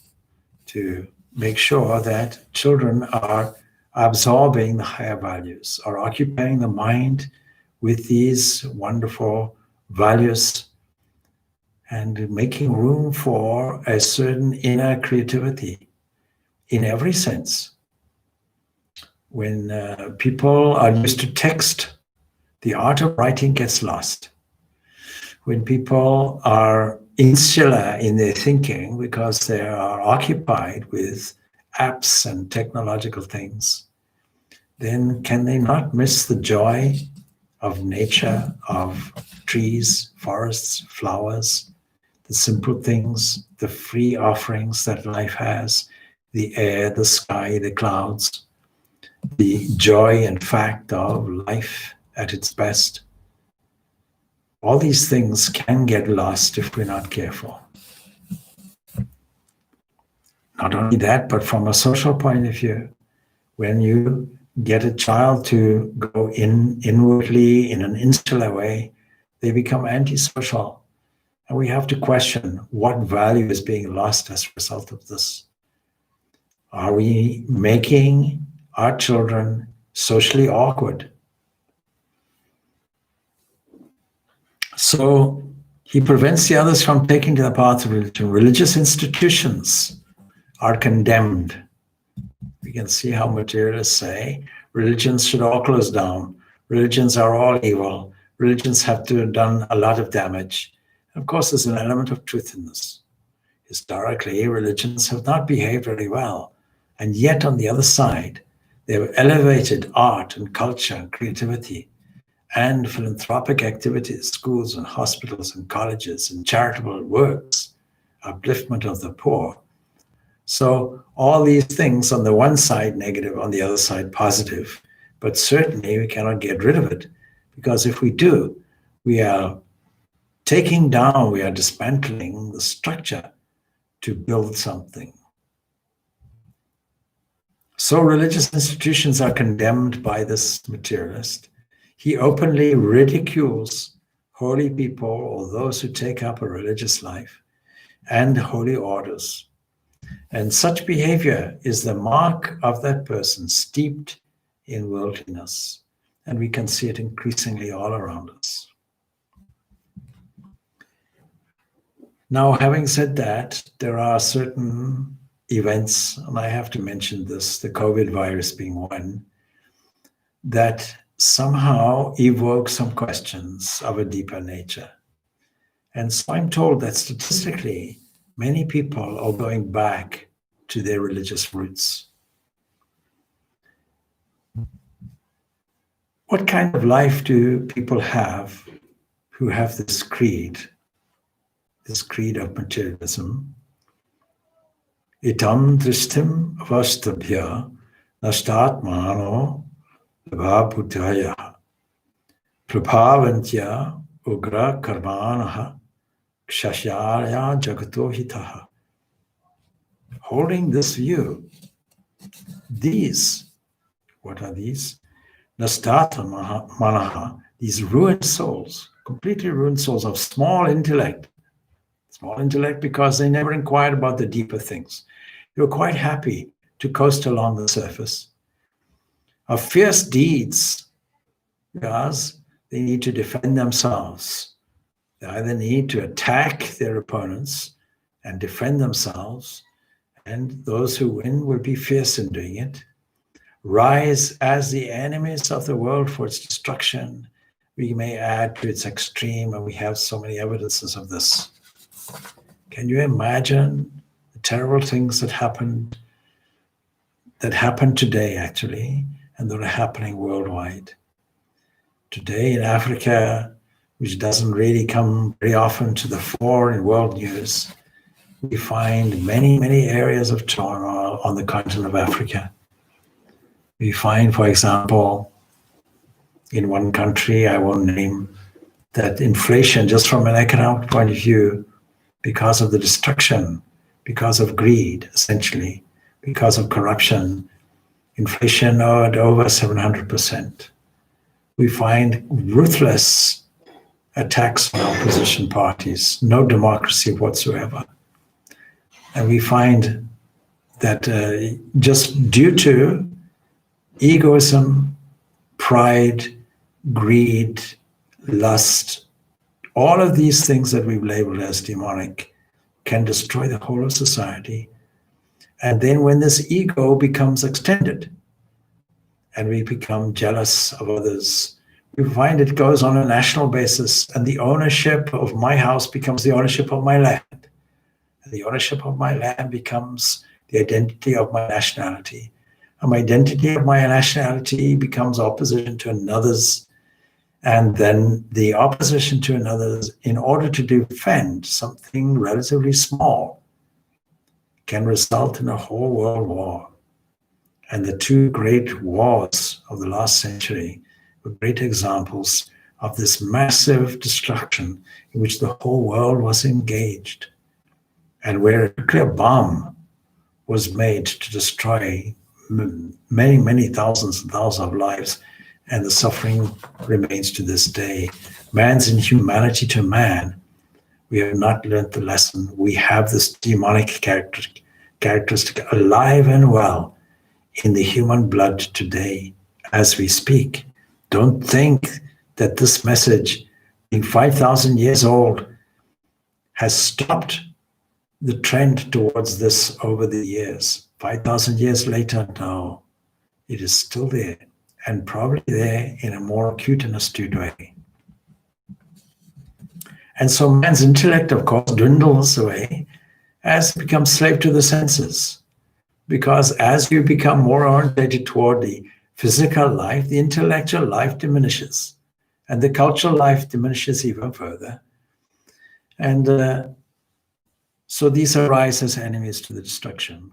to make sure that children are absorbing the higher values, are occupying the mind with these wonderful values and making room for a certain inner creativity in every sense. When people are used to text, the art of writing gets lost. When people are insular in their thinking because they are occupied with apps and technological things, then can they not miss the joy of nature, of trees, forests, flowers, the simple things, the free offerings that life has, the air, the sky, the clouds, the joy and fact of life at its best? All these things can get lost if we're not careful. Not only that, but from a social point of view, when you get a child to go inwardly in an insular way, they become antisocial. And we have to question what value is being lost as a result of this. Are we making our children socially awkward? So he prevents the others from taking to the path of religion. Religious institutions are condemned. We can see how materialists say religions should all close down. Religions are all evil. Religions have to have done a lot of damage. Of course, there's an element of truth in this. Historically, religions have not behaved very well. And yet, on the other side, they've elevated art and culture and creativity and philanthropic activities, schools and hospitals and colleges and charitable works, upliftment of the poor. So all these things on the one side negative, on the other side positive, but certainly we cannot get rid of it, because if we do, we are taking down, we are dismantling the structure to build something. So religious institutions are condemned by this materialist. He openly ridicules holy people or those who take up a religious life and holy orders. And such behavior is the mark of that person steeped in worldliness. And we can see it increasingly all around us. Now, having said that, there are certain events, and I have to mention this, the COVID virus being one, that somehow evoke some questions of a deeper nature. And so I'm told that statistically, many people are going back to their religious roots. What kind of life do people have who have this creed of materialism? Itam drishtim avastabhya nashtatmano labhabhutaya prabhavantya ugra karmanaha kshashyaya jagato hitaha. Holding this view, what are these? Nastata manaha, these ruined souls, completely ruined souls of small intellect because they never inquired about the deeper things. They were quite happy to coast along the surface. Of fierce deeds, because they need to defend themselves. They either need to attack their opponents and defend themselves, and those who win will be fierce in doing it. Rise as the enemies of the world for its destruction. We may add to its extreme, and we have so many evidences of this. Can you imagine the terrible things that happen today, actually, and that are happening worldwide? Today in Africa, which doesn't really come very often to the fore in world news, we find many, many areas of turmoil on the continent of Africa. We find, for example, in one country, I won't name, that inflation, just from an economic point of view, because of the destruction, because of greed, essentially, because of corruption, inflation at over 700%. We find ruthless attacks on opposition parties, no democracy whatsoever. And we find that just due to egoism, pride, greed, lust, all of these things that we've labeled as demonic can destroy the whole of society. And then when this ego becomes extended and we become jealous of others, we find it goes on a national basis, and the ownership of my house becomes the ownership of my land. And the ownership of my land becomes the identity of my nationality. And my identity of my nationality becomes opposition to another's. And then the opposition to another's, in order to defend something relatively small, can result in a whole world war. And the two great wars of the last century were great examples of this massive destruction in which the whole world was engaged, and where a nuclear bomb was made to destroy many, many thousands and thousands of lives, and the suffering remains to this day. Man's inhumanity to man, we have not learned the lesson. We have this demonic characteristic alive and well in the human blood today as we speak. Don't think that this message, being 5,000 years old, has stopped the trend towards this over the years. 5,000 years later, no, it is still there, and probably there in a more acute and astute way. And so man's intellect, of course, dwindles away as he becomes slave to the senses. Because as you become more orientated toward the physical life, the intellectual life diminishes, and the cultural life diminishes even further. And so these arise as enemies to the destruction.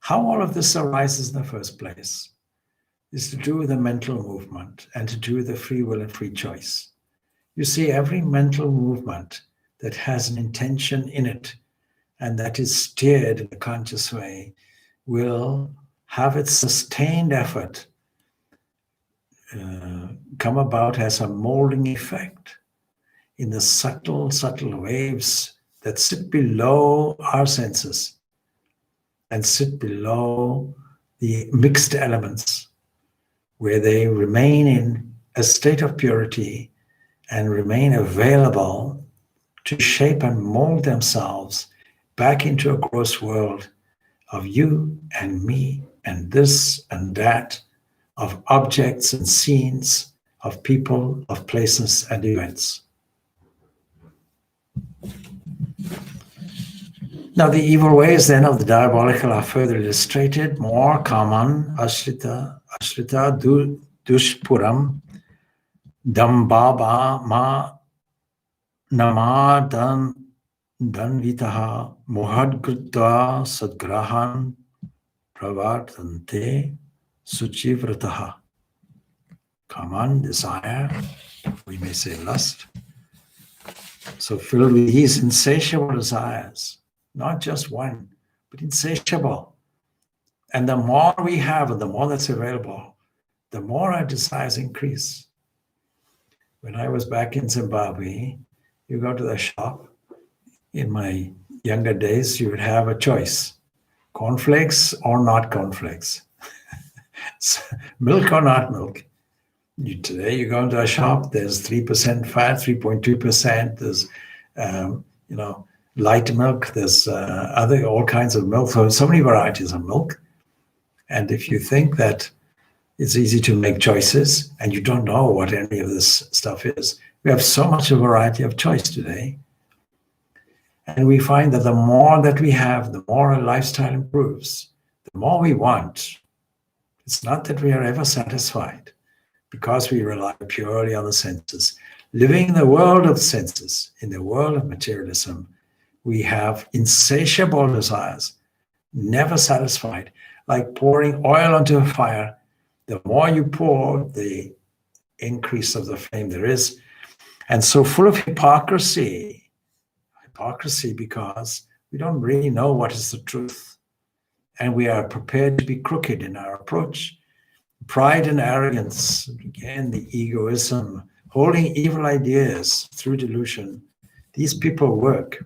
How all of this arises in the first place is to do with the mental movement and to do with the free will and free choice. You see, every mental movement that has an intention in it and that is steered in a conscious way will have its sustained effort come about as a molding effect in the subtle waves that sit below our senses and sit below the mixed elements, where they remain in a state of purity and remain available to shape and mold themselves back into a gross world of you and me and this and that, of objects and scenes, of people, of places and events. Now the evil ways then of the diabolical are further illustrated. More kaman, ashrita, dushpuram, dambaba ma namadan danvitaha mohadgrutva sadgrahan pravartante suchivrataha. Kaman, desire, we may say lust. So filled with these insatiable desires, not just one, but insatiable. And the more we have and the more that's available, the more our desires increase. When I was back in Zimbabwe, you go to the shop. In my younger days, you would have a choice, cornflakes or not cornflakes, milk or not milk. Today you go into a shop, there's 3% fat, 3.2%, there's light milk, there's all kinds of milk, so many varieties of milk. And if you think that it's easy to make choices and you don't know what any of this stuff is, we have so much of variety of choice today. And we find that the more that we have, the more our lifestyle improves, the more we want. It's not that we are ever satisfied, because we rely purely on the senses. Living in the world of senses, in the world of materialism, we have insatiable desires, never satisfied, like pouring oil onto a fire. The more you pour, the increase of the flame there is. And so full of hypocrisy because we don't really know what is the truth. And we are prepared to be crooked in our approach. Pride and arrogance, again, the egoism, holding evil ideas through delusion. These people work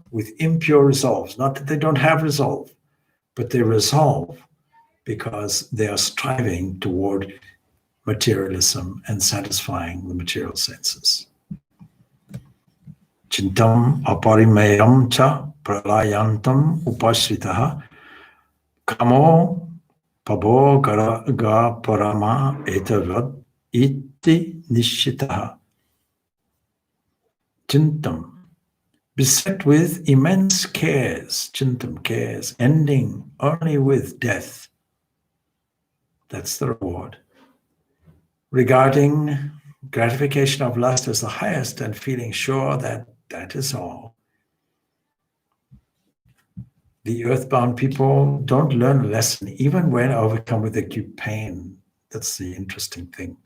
with impure resolves, not that they don't have resolve, but they resolve because they are striving toward materialism and satisfying the material senses. Chintam aparimayam cha pralayantam upashritaha kamo pabo ga parama etavad iti nishitaha. Chintam, beset with immense cares, chintam, cares, ending only with death. That's the reward. Regarding gratification of lust as the highest and feeling sure that that is all. The earthbound people don't learn a lesson even when overcome with acute pain. That's the interesting thing.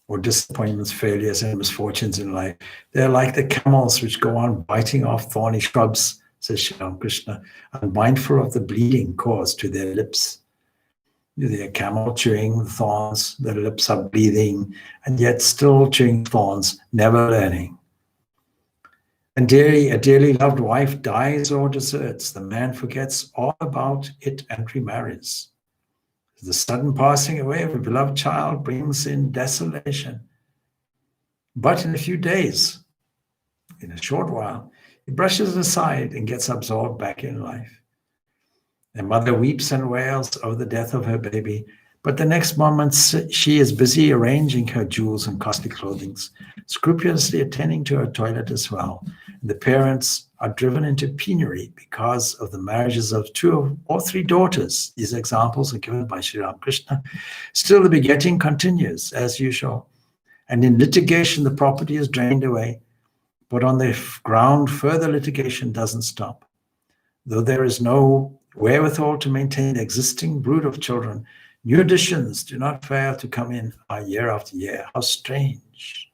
Or disappointments, failures, and misfortunes in life. They're like the camels which go on biting off thorny shrubs, says Sri Ramakrishna, unmindful of the bleeding caused to their lips. The camel chewing the thorns, their lips are bleeding, and yet still chewing thorns, never learning. And a dearly loved wife dies or deserts. The man forgets all about it and remarries. The sudden passing away of a beloved child brings in desolation. But in a few days, in a short while, he brushes it aside and gets absorbed back in life. The mother weeps and wails over the death of her baby, but the next moment she is busy arranging her jewels and costly clothing, scrupulously attending to her toilet as well. The parents are driven into penury because of the marriages of 2 or 3 daughters. These examples are given by Sri Ramakrishna. Still, the begetting continues as usual. And in litigation, the property is drained away. But on the ground, further litigation doesn't stop. Though there is no wherewithal to maintain the existing brood of children, new additions do not fail to come in year after year. How strange.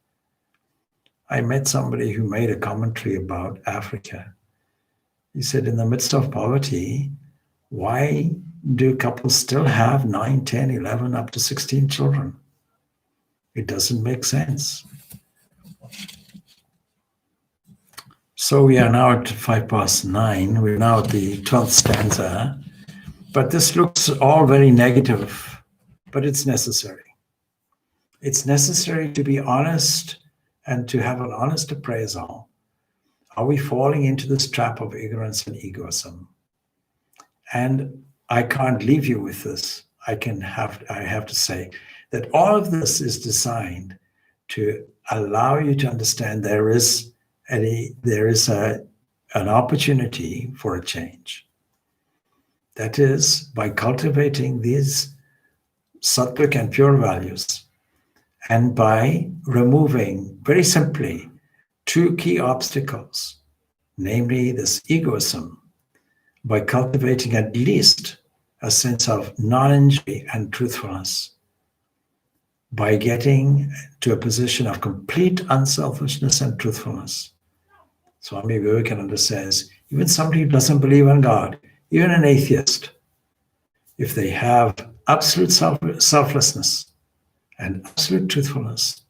I met somebody who made a commentary about Africa. He said, in the midst of poverty, why do couples still have 9, 10, 11, up to 16 children? It doesn't make sense. So we are now at 9:05. We're now at the 12th stanza. But this looks all very negative, but it's necessary. It's necessary to be honest and to have an honest appraisal. Are we falling into this trap of ignorance and egoism? And I can't leave you with this. I have to say that all of this is designed to allow you to understand there is there is an opportunity for a change. That is, by cultivating these sattvic and pure values, and by removing, very simply, two key obstacles, namely this egoism, by cultivating at least a sense of non-injury and truthfulness, by getting to a position of complete unselfishness and truthfulness. Swami Vivekananda says, even somebody who doesn't believe in God, even an atheist, if they have absolute selflessness and absolute truthfulness,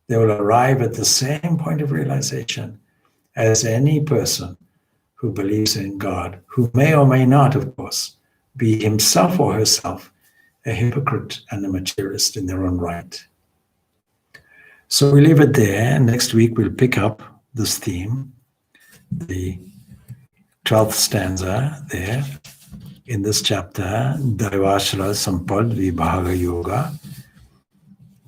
they will arrive at the same point of realization as any person who believes in God, who may or may not, of course, be himself or herself a hypocrite and a materialist in their own right. So we leave it there. Next week we'll pick up this theme, the 12th stanza there in this chapter, Daivashara Sampad Vibhaga Yoga.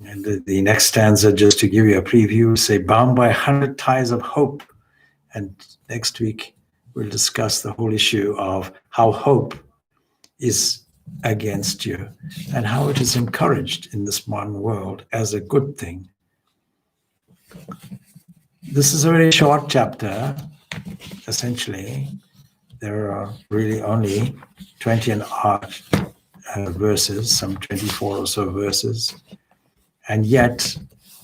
And the next stanza, just to give you a preview, say, bound by 100 ties of hope. And next week we'll discuss the whole issue of how hope is against you and how it is encouraged in this modern world as a good thing. This is a very short chapter. Essentially, there are really only 20 and odd verses, some 24 or so verses, and yet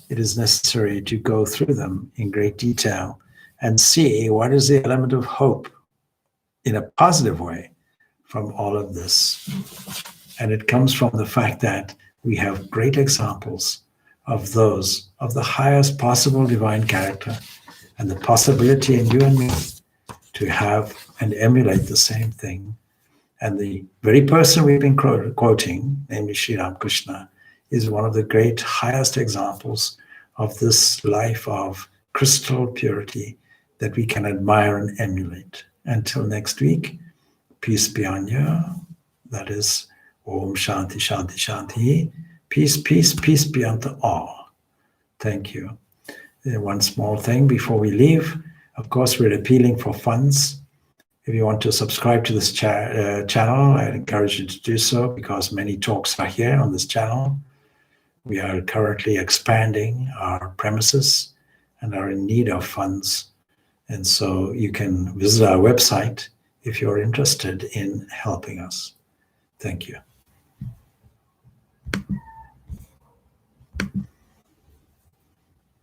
it is necessary to go through them in great detail and see what is the element of hope in a positive way from all of this. And it comes from the fact that we have great examples of those of the highest possible divine character and the possibility in you and me to have and emulate the same thing. And the very person we've been quoting, namely Sri Ramakrishna, is one of the great highest examples of this life of crystal purity that we can admire and emulate. Until next week, peace be on you. That is Om Shanti Shanti Shanti. Peace, peace, peace be unto all. Thank you. One small thing before we leave. Of course, we're appealing for funds. If you want to subscribe to this channel, I encourage you to do so because many talks are here on this channel. We are currently expanding our premises and are in need of funds. And so you can visit our website if you're interested in helping us. Thank you.